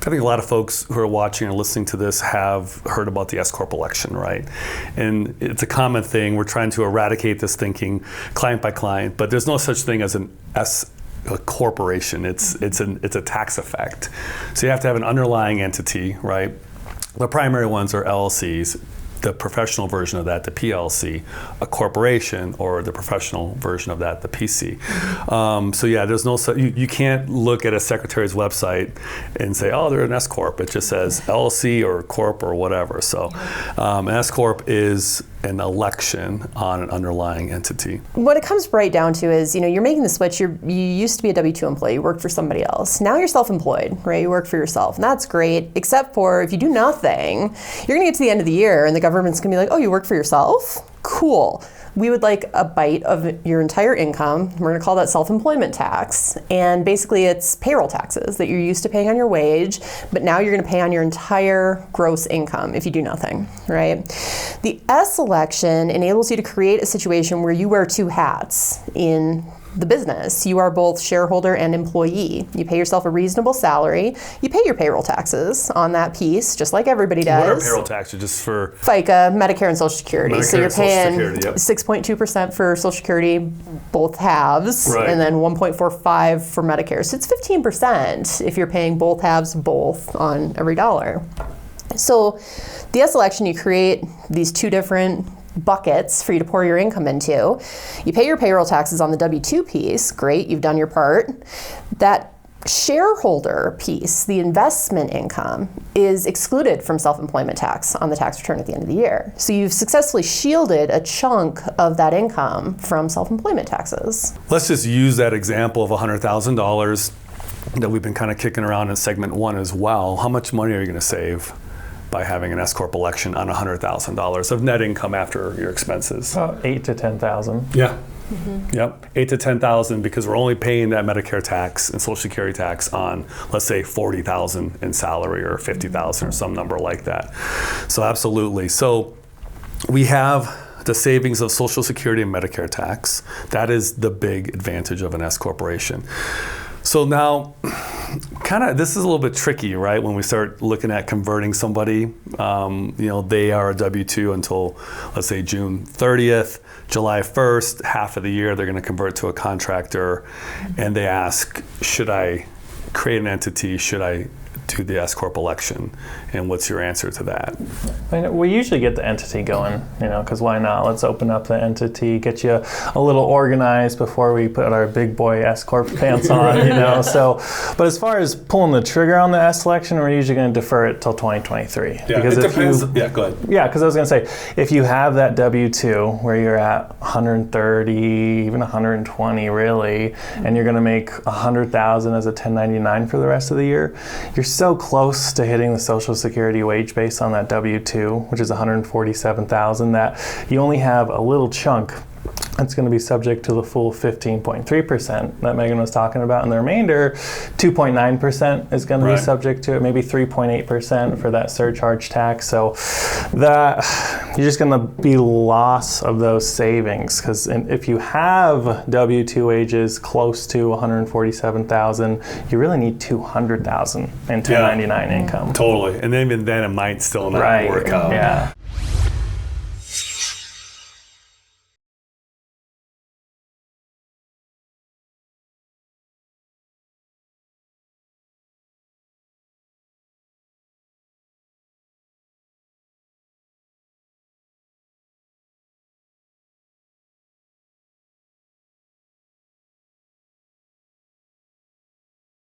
I think a lot of folks who are watching or listening to this have heard about the S-Corp election, right? And it's a common thing. We're trying to eradicate this thinking client by client, but there's no such thing as a corporation. It's a tax effect. So you have to have an underlying entity, right? The primary ones are LLCs, the professional version of that, the PLC, a corporation, or the professional version of that, the PC. So yeah, there's no, you can't look at a secretary's website and say, oh, they're an S Corp. It just says LLC or Corp or whatever. So an S Corp is an election on an underlying entity. What it comes right down to is, you're making the switch. You used to be a W-2 employee, you worked for somebody else. Now you're self-employed, right? You work for yourself, and that's great, except for if you do nothing, you're gonna get to the end of the year and the government's gonna be like, oh, you work for yourself? Cool. We would like a bite of your entire income. We're gonna call that self-employment tax. And basically it's payroll taxes that you're used to paying on your wage, but now you're gonna pay on your entire gross income if you do nothing, right? The S election enables you to create a situation where you wear two hats in the business. You are both shareholder and employee. You pay yourself a reasonable salary. You pay your payroll taxes on that piece, just like everybody does. What are payroll taxes just for? FICA, Medicare, and Social Security. So you're paying 6.2% for Social Security, both halves, right, and then 1.45 for Medicare. So it's 15% if you're paying both halves both on every dollar. So the S election, you create these two different buckets for you to pour your income into. You pay your payroll taxes on the W-2 piece. Great, you've done your part. That shareholder piece, the investment income, is excluded from self-employment tax on the tax return at the end of the year. So you've successfully shielded a chunk of that income from self-employment taxes. Let's just use that example of $100,000 that we've been kind of kicking around in segment one as well. How much money are you going to save by having an S Corp election on $100,000 of net income after your expenses? $8,000 to $10,000. Yeah. Mm-hmm. Yep, $8,000 to $10,000 because we're only paying that Medicare tax and Social Security tax on, let's say, $40,000 in salary or $50,000 or some number like that. So absolutely. So we have the savings of Social Security and Medicare tax. That is the big advantage of an S corporation. So now, this is a little bit tricky, right? When we start looking at converting somebody, they are a W-2 until, let's say, June 30th, July 1st, half of the year, they're going to convert to a contractor, and they ask, should I create an entity? Should I do the S Corp election? And what's your answer to that? We usually get the entity going, because why not? Let's open up the entity, get you a little organized before we put our big boy S Corp pants on, So, but as far as pulling the trigger on the S election, we're usually going to defer it till 2023. Yeah, because it depends. Yeah, go ahead. Yeah, because I was going to say, if you have that W-2 where you're at 130, even 120 really, and you're going to make $100,000 as a 1099 for the rest of the year, you're so close to hitting the Social Security wage base on that W-2, which is $147,000, that you only have a little chunk that's going to be subject to the full 15.3% that Megan was talking about, and the remainder, 2.9% is going to be subject to it, maybe 3.8% for that surcharge tax. So that you're just going to be loss of those savings, because if you have W-2 wages close to $147,000, you really need $200,000 in 1099 income. Totally, and even then it might still not work out. Yeah.